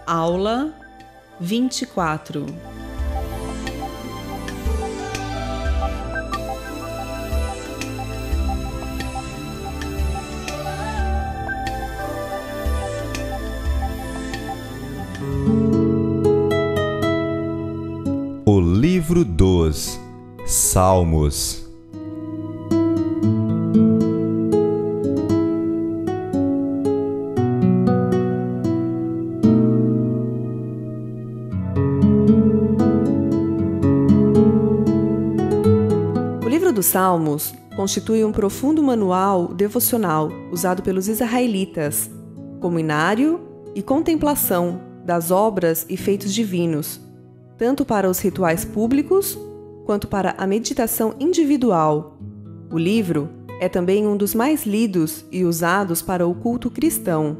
Aula 24. O livro dos Salmos. O livro dos Salmos constitui um profundo manual devocional usado pelos israelitas como inário e contemplação das obras e feitos divinos, tanto para os rituais públicos quanto para a meditação individual. O livro é também um dos mais lidos e usados para o culto cristão.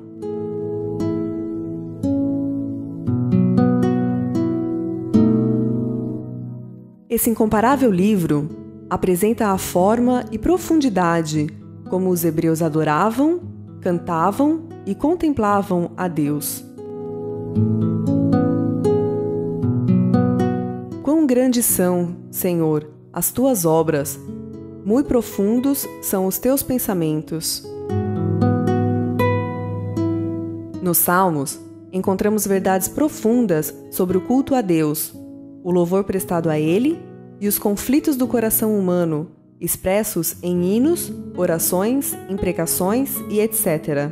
Esse incomparável livro apresenta a forma e profundidade como os hebreus adoravam, cantavam e contemplavam a Deus. Quão grandes são, Senhor, as tuas obras, muito profundos são os teus pensamentos. Nos Salmos, encontramos verdades profundas sobre o culto a Deus, o louvor prestado a Ele e os conflitos do coração humano, expressos em hinos, orações, imprecações e etc.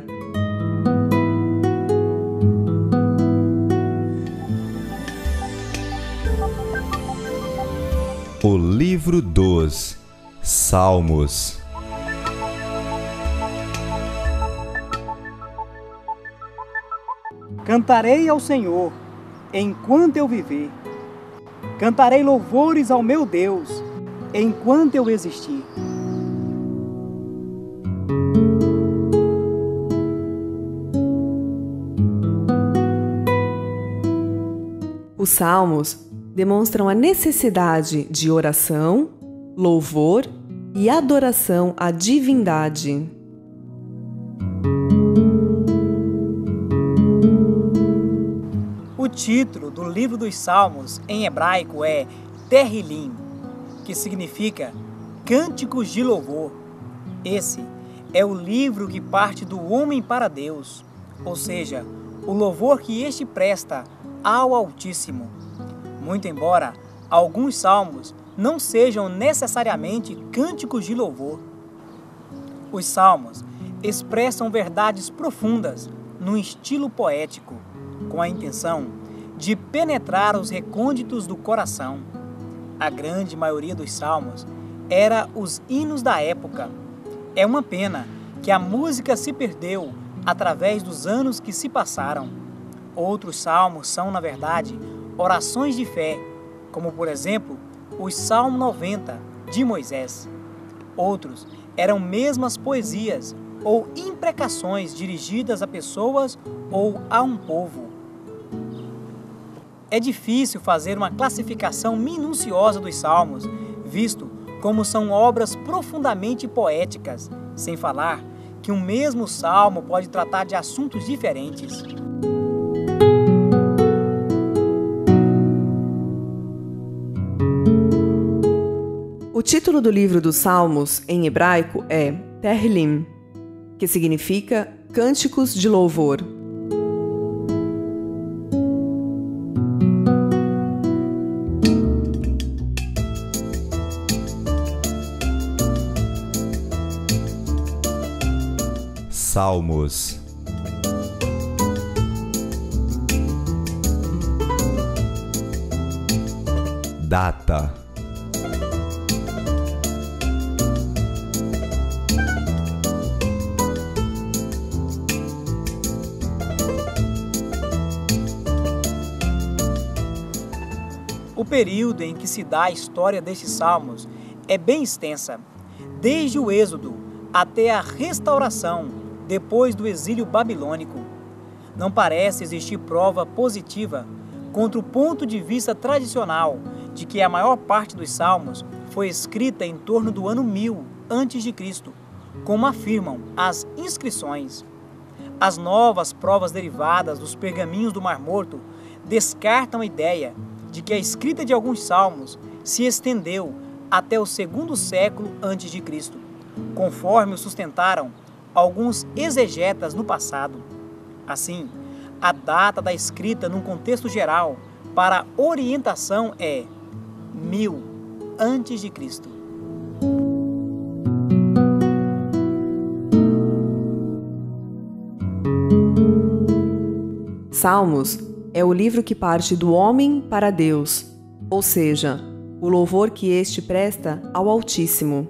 O livro dos Salmos. Cantarei ao Senhor enquanto eu viver. Cantarei louvores ao meu Deus enquanto eu existir. Os Salmos demonstram a necessidade de oração, louvor e adoração à divindade. O título do livro dos Salmos em hebraico é Tehillim, que significa Cânticos de Louvor. Esse é o livro que parte do homem para Deus, ou seja, o louvor que este presta ao Altíssimo. Muito embora alguns salmos não sejam necessariamente cânticos de louvor. Os salmos expressam verdades profundas num estilo poético, com a intenção de penetrar os recônditos do coração. A grande maioria dos salmos era os hinos da época. É uma pena que a música se perdeu através dos anos que se passaram. Outros salmos são, na verdade, orações de fé, como por exemplo, o Salmo 90 de Moisés. Outros eram mesmas poesias ou imprecações dirigidas a pessoas ou a um povo. É difícil fazer uma classificação minuciosa dos salmos, visto como são obras profundamente poéticas, sem falar que um mesmo salmo pode tratar de assuntos diferentes. O título do livro dos Salmos, em hebraico, é Tehillim, que significa Cânticos de Louvor. Salmos. Data. O período em que se dá a história destes salmos é bem extensa, desde o Êxodo até a restauração, depois do exílio babilônico. Não parece existir prova positiva contra o ponto de vista tradicional de que a maior parte dos salmos foi escrita em torno do ano 1000 a.C., como afirmam as inscrições. As novas provas derivadas dos pergaminhos do Mar Morto descartam a ideia de que a escrita de alguns salmos se estendeu até o segundo século a.C., conforme o sustentaram alguns exegetas no passado. Assim, a data da escrita num contexto geral para orientação é 1000 a.C. Salmos é o livro que parte do homem para Deus, ou seja, o louvor que este presta ao Altíssimo.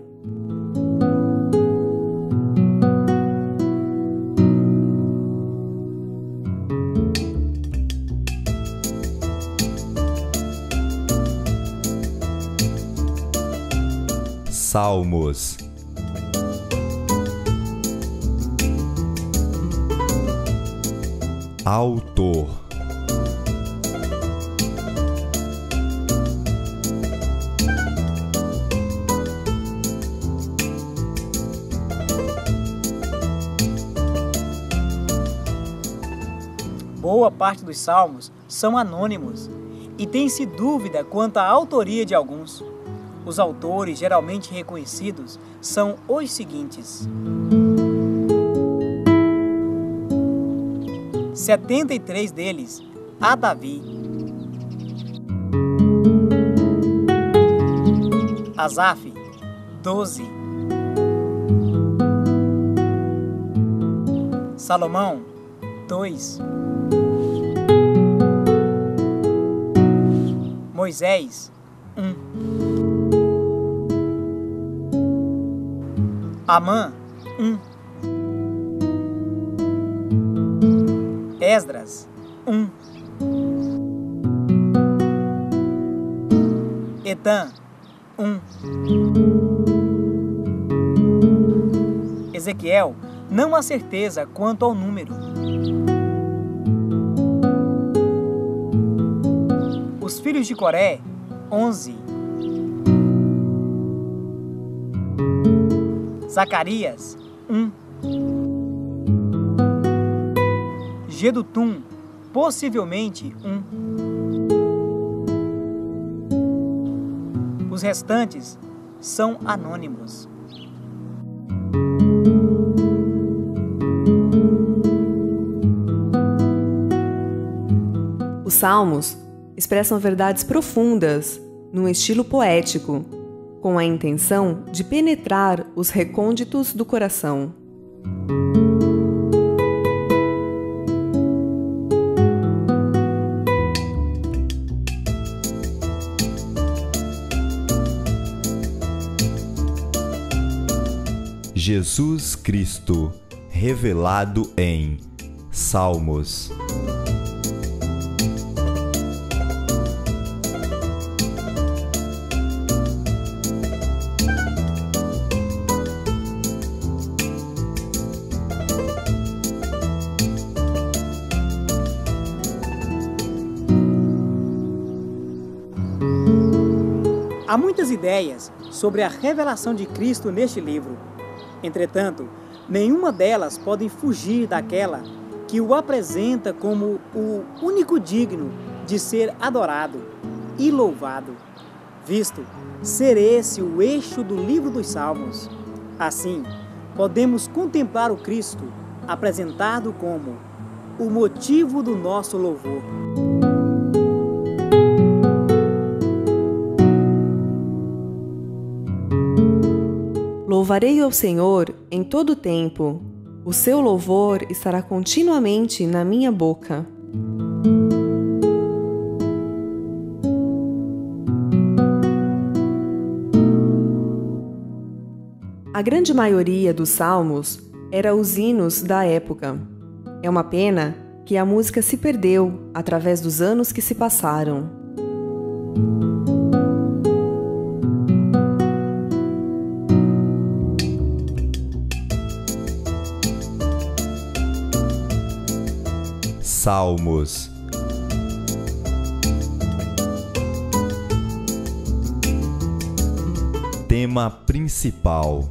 Salmos. Autor. Boa parte dos salmos são anônimos e tem-se dúvida quanto à autoria de alguns. Os autores geralmente reconhecidos são os seguintes: 73 deles a Davi, Asaf, 12, Salomão, 2, Moisés, 1, Amã, 1, Esdras, 1, Etã, 1, Ezequiel, não há certeza quanto ao número. Os filhos de Coré, 11, Zacarias, 1, Jedutum, possivelmente 1. Os restantes são anônimos. Os salmos expressam verdades profundas, num estilo poético, com a intenção de penetrar os recônditos do coração. Jesus Cristo, revelado em Salmos. Há muitas ideias sobre a revelação de Cristo neste livro. Entretanto, nenhuma delas pode fugir daquela que o apresenta como o único digno de ser adorado e louvado, visto ser esse o eixo do livro dos Salmos. Assim, podemos contemplar o Cristo apresentado como o motivo do nosso louvor. Louvarei ao Senhor em todo o tempo, o seu louvor estará continuamente na minha boca. A grande maioria dos salmos era os hinos da época. É uma pena que a música se perdeu através dos anos que se passaram. Salmos. Tema principal.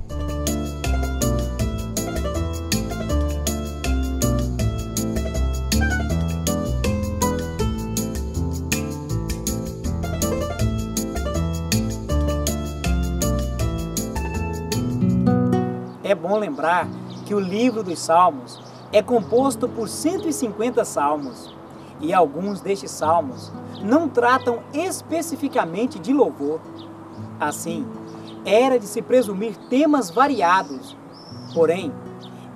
é bom lembrar que o livro dos Salmos é composto por 150 salmos, e alguns destes salmos não tratam especificamente de louvor. Assim, era de se presumir temas variados. Porém,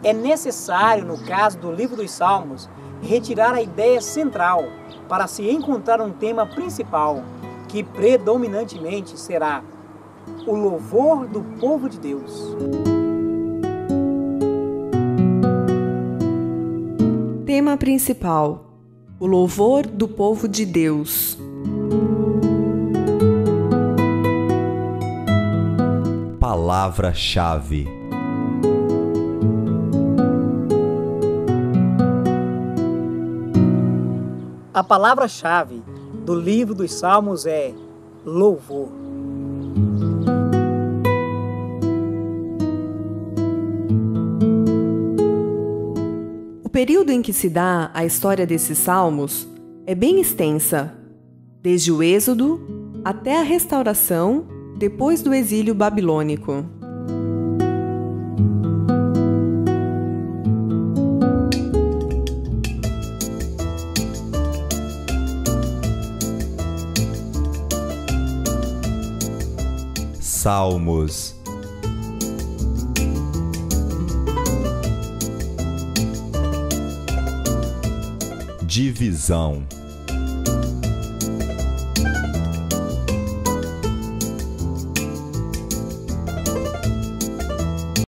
é necessário, no caso do livro dos Salmos, retirar a ideia central para se encontrar um tema principal, que predominantemente será o louvor do povo de Deus. Tema principal: o louvor do povo de Deus. Palavra-chave. A palavra-chave do livro dos Salmos é louvor. O período em que se dá a história desses salmos é bem extensa, desde o Êxodo até a restauração depois do exílio babilônico. Salmos. Divisão.